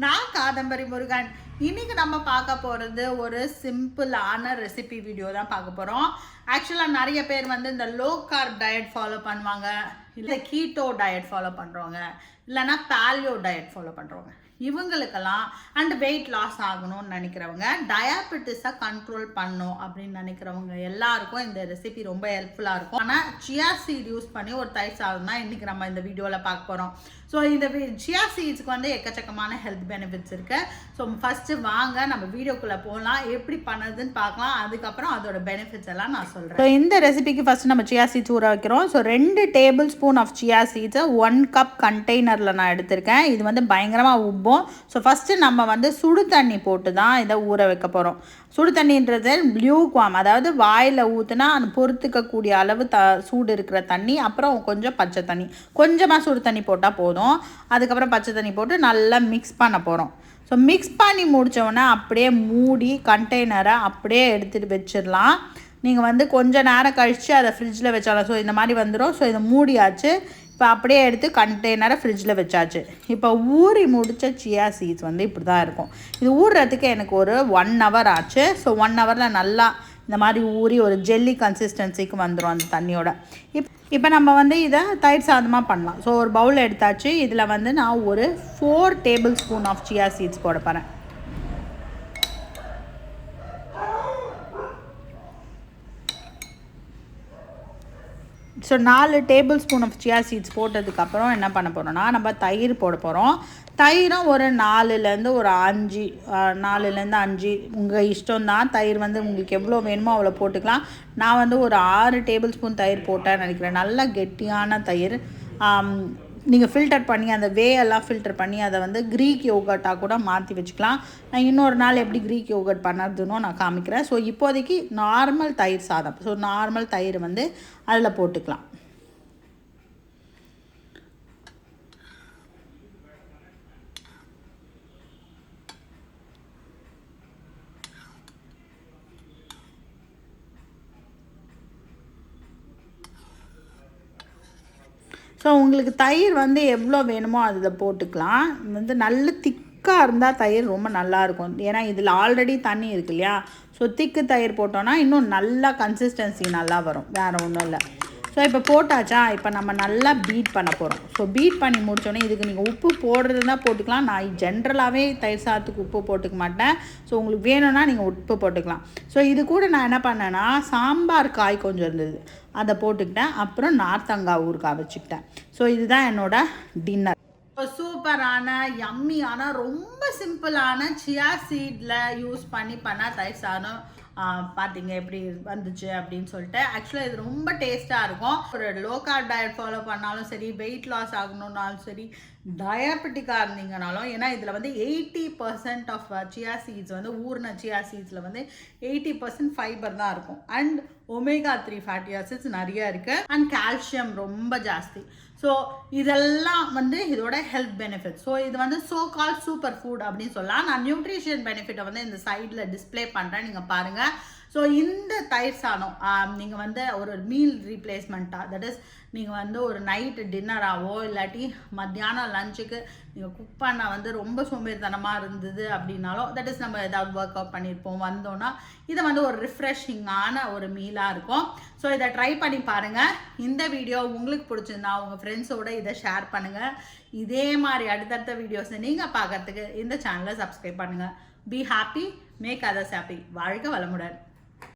நான் காதம்பரி முருகன். இன்னைக்கு நம்ம பார்க்க போகிறது ஒரு சிம்பிளான ரெசிபி வீடியோ தான் பார்க்க போகிறோம். ஆக்சுவலாக நிறைய பேர் வந்து இந்த லோ கார்ப் டயட் ஃபாலோ பண்ணுவாங்க, இல்லை கீட்டோ டயட் ஃபாலோ பண்ணுறவங்க, இல்லைனா பேலியோ டயட் ஃபாலோ பண்ணுறவங்க. இவங்களுக்கெல்லாம் அண்ட் வெயிட் லாஸ் ஆகணும்னு நினைக்கிறவங்க, டயாபெட்டிஸை கண்ட்ரோல் பண்ணணும் அப்படின்னு நினைக்கிறவங்க எல்லாருக்கும் இந்த ரெசிபி ரொம்ப ஹெல்ப்ஃபுல்லாக இருக்கும். ஆனால் சியா சீட் யூஸ் பண்ணி ஒரு தயிர் சாதம் தான் இன்றைக்கி நம்ம இந்த வீடியோவில் பார்க்க போகிறோம். ஸோ இந்த சியா சீட்ஸ்க்கு வந்து எக்கச்சக்கமான ஹெல்த் பெனிஃபிட்ஸ் இருக்குது. ஸோ ஃபஸ்ட்டு வாங்க நம்ம வீடியோக்குள்ளே போகலாம், எப்படி பண்ணுறதுன்னு பார்க்கலாம். அதுக்கப்புறம் அதோட பெனிஃபிட்ஸ் எல்லாம் நான் சொல்கிறேன். ஸோ இந்த ரெசிபிக்கு ஃபஸ்ட்டு நம்ம சியா சீட்ஸ் ஊற வைக்கிறோம். So 2 tablespoon of chia சீட்ஸை 1 கப் கண்டெய்னரில் நான் எடுத்திருக்கேன். இது வந்து பயங்கரமாக உப்பும். ஸோ ஃபஸ்ட்டு நம்ம வந்து சுடு தண்ணி போட்டு தான் இதை ஊற வைக்க போகிறோம். சுடு தண்ணின்றது லியூக்வார்ம், அதாவது வாயில் ஊற்றுனா அது பொறுத்துக்கக்கூடிய அளவு சூடு இருக்கிற தண்ணி, அப்புறம் கொஞ்சம் பச்சை தண்ணி, கொஞ்சமாக சுடு தண்ணி போட்டால் போதும். அதுக்கப்புறம் பச்சை தண்ணி போட்டு நல்லா மிக்ஸ் பண்ண போகிறோம். ஸோ மிக்ஸ் பண்ணி முடித்தோடனே அப்படியே மூடி கண்டெய்னரை அப்படியே எடுத்துகிட்டு வச்சிடலாம். நீங்கள் வந்து கொஞ்சம் நேரம் கழித்து அதை ஃப்ரிட்ஜில் வச்சாலும் ஸோ இந்த மாதிரி வந்துடும். ஸோ இதை மூடியாச்சு. இப்போ அப்படியே எடுத்து கண்டெய்னரை ஃப்ரிட்ஜில் வச்சாச்சு. இப்போ ஊறி முடித்த சியா சீட்ஸ் வந்து இப்படி தான் இருக்கும். இது ஊறுறதுக்கு எனக்கு ஒரு 1 ஹவர் ஆச்சு. ஸோ 1 ஹவரில் நல்லா இந்த மாதிரி ஊறி ஒரு ஜெல்லி கன்சிஸ்டன்சிக்கு வந்துடும் அந்த தண்ணியோட. இப்போ நம்ம வந்து இதை தயிர் சாதமாக பண்ணலாம். ஸோ ஒரு பவுல் எடுத்தாச்சு. இதில் வந்து நான் ஒரு 4 tablespoon of chia seeds போட போகிறேன். So 4 tablespoon of chia seeds போட்டதுக்கப்புறம் என்ன பண்ண போகிறோம்னா, நம்ம தயிர் போட போகிறோம். தயிரும் ஒரு 4லேருந்து 5 உங்கள் இஷ்டம் தான். தயிர் வந்து உங்களுக்கு எவ்வளோ வேணுமோ அவ்வளோ போட்டுக்கலாம். நான் வந்து ஒரு 6 டேபிள் ஸ்பூன் தயிர் போட்டேன்னு நினைக்கிறேன். நல்லா கெட்டியான தயிர். நீங்கள் ஃபில்டர் பண்ணி அந்த வேயெல்லாம் ஃபில்டர் பண்ணி அதை வந்து க்ரீக் யோகர்ட்டாக கூட மாற்றி வச்சுக்கலாம். நான் இன்னொரு நாள் எப்படி க்ரீக் யோகர்ட் பண்ணுறதுன்னு நான் காமிக்கிறேன். ஸோ இப்போதைக்கு நார்மல் தயிர் சாதம். ஸோ நார்மல் தயிர் வந்து அதில் போட்டுக்கலாம். ஸோ உங்களுக்கு தயிர் வந்து எவ்வளோ வேணுமோ அதில் போட்டுக்கலாம். வந்து நல்ல திக்காக இருந்தால் தயிர் ரொம்ப நல்லாயிருக்கும். ஏன்னா இதில் ஆல்ரெடி தண்ணி இருக்கு இல்லையா. ஸோ திக்கு தயிர் போட்டோன்னா இன்னும் நல்லா கன்சிஸ்டன்சி நல்லா வரும், வேறு ஒன்றும் இல்லை. ஸோ இப்போ போட்டாச்சா, இப்போ நம்ம நல்லா பீட் பண்ண போகிறோம். ஸோ பீட் பண்ணி முடித்தோடனே இதுக்கு நீங்கள் உப்பு போடுறதுனா போட்டுக்கலாம். நான் ஜென்ரலாகவே தயிர் சாதத்துக்கு உப்பு போட்டுக்க மாட்டேன். ஸோ உங்களுக்கு வேணும்னா நீங்கள் உப்பு போட்டுக்கலாம். ஸோ இது கூட நான் என்ன பண்ணேன்னா, சாம்பார் காய் கொஞ்சம் இருந்தது, அதை போட்டுக்கிட்டேன். அப்புறம் நார்த்தங்காய் ஊறுகாய் வச்சுக்கிட்டேன். ஸோ இதுதான் என்னோடய டின்னர். சூப்பரான யம்மியான ரொம்ப சிம்பிளான சியா சீடில் யூஸ் பண்ண தயிர் சாதம் பார்த்தீங்க எப்படி வந்துச்சு அப்படின்னு சொல்லிட்டு. ஆக்சுவலாக இது ரொம்ப டேஸ்ட்டாக இருக்கும். ஒரு லோ கார்ப் டயட் ஃபாலோ பண்ணாலும் சரி, வெயிட் லாஸ் ஆகணுன்னாலும் சரி, டயாபெட்டிக்காக இருந்தீங்கனாலும், ஏன்னா இதில் வந்து 80% ஆஃப் சியா சீட்ஸ் வந்து ஊர்ன சியா சீட்ஸில் வந்து 80% ஃபைபர் தான் இருக்கும். அண்ட் ஒமேகா 3 ஃபேட்டி ஆசிட்ஸ் நிறைய இருக்குது. அண்ட் கால்சியம் ரொம்ப ஜாஸ்தி. ஸோ இதெல்லாம் வந்து இதோட ஹெல்த் பெனிஃபிட். ஸோ இது வந்து சோ கால் சூப்பர் ஃபுட் அப்படின்னு சொல்லலாம். நான் நியூட்ரிஷன் பெனிஃபிட்டை வந்து இந்த சைடில் டிஸ்பிளே பண்ணுறேன், நீங்கள் பாருங்கள். ஸோ இந்த தயிர் சாதம் நீங்கள் வந்து ஒரு மீல் ரீப்ளேஸ்மெண்ட்டாக, தட் இஸ் நீங்கள் வந்து ஒரு நைட்டு டின்னராகவோ இல்லாட்டி மத்தியானம் லஞ்சுக்கு நீங்கள் குக் பண்ண வந்து ரொம்ப சோம்பேறித்தனமாக இருந்தது அப்படின்னாலும், தட் இஸ் நம்ம ஏதாவது ஒர்க் அவுட் பண்ணியிருப்போம் வந்தோன்னா, இதை வந்து ஒரு ரிஃப்ரெஷிங்கான ஒரு மீலாக இருக்கும். ஸோ இதை ட்ரை பண்ணி பாருங்கள். இந்த வீடியோ உங்களுக்கு பிடிச்சிருந்தா உங்கள் ஃப்ரெண்ட்ஸோடு இதை ஷேர் பண்ணுங்கள். இதே மாதிரி அடுத்தடுத்த வீடியோஸை நீங்கள் பார்க்குறதுக்கு இந்த சேனலை சப்ஸ்கிரைப் பண்ணுங்கள். Be happy, make others happy. வாழ்க வளமுடன்.